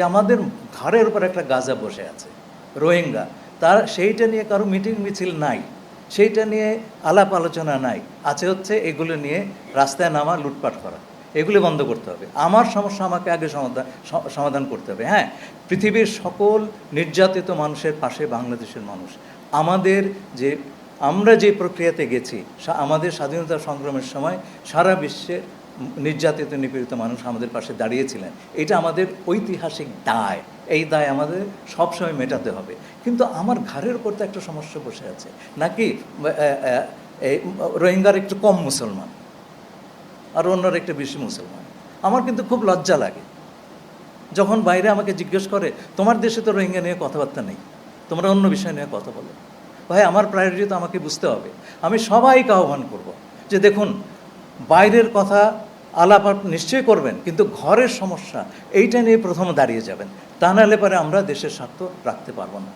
আমাদের ঘাড়ের উপর একটা গাজা বসে আছে রোহিঙ্গা, তার সেইটা নিয়ে কারো মিটিং মিছিল নাই, সেইটা নিয়ে আলাপ আলোচনা নাই, আছে হচ্ছে এগুলো নিয়ে রাস্তায় নামা, লুটপাট করা। এগুলি বন্ধ করতে হবে। আমার সমস্যা আমাকে আগে সমাধান করতে হবে। হ্যাঁ, পৃথিবীর সকল নির্যাতিত মানুষের পাশে বাংলাদেশের মানুষ। আমরা যে প্রক্রিয়াতে গেছি, আমাদের স্বাধীনতা সংগ্রামের সময় সারা বিশ্বে নির্যাতিত নিপীড়িত মানুষ আমাদের পাশে দাঁড়িয়েছিলেন। এটা আমাদের ঐতিহাসিক দায়। এই দায় আমাদের সবসময় মেটাতে হবে। কিন্তু আমার ঘাড়ের উপর তো একটা সমস্যা বসে আছে, নাকি এই রোহিঙ্গার একটু কম মুসলমান আর অন্যরা একটু বেশি মুসলমান। আমার কিন্তু খুব লজ্জা লাগে যখন বাইরে আমাকে জিজ্ঞেস করে, তোমার দেশে তো রোহিঙ্গা নিয়ে কথাবার্তা নেই, তোমরা অন্য বিষয় নিয়ে কথা বলো। ভাই, আমার প্রায়োরিটি তো আমাকে বুঝতে হবে। আমি সবাইকে আহ্বান করব যে দেখুন, বাইরের কথা আলাপ নিশ্চয়ই করবেন, কিন্তু ঘরের সমস্যা এইটা নিয়ে প্রথমে দাঁড়িয়ে যাবেন, তা নাহলে পরে আমরা দেশের স্বার্থ রাখতে পারবো না।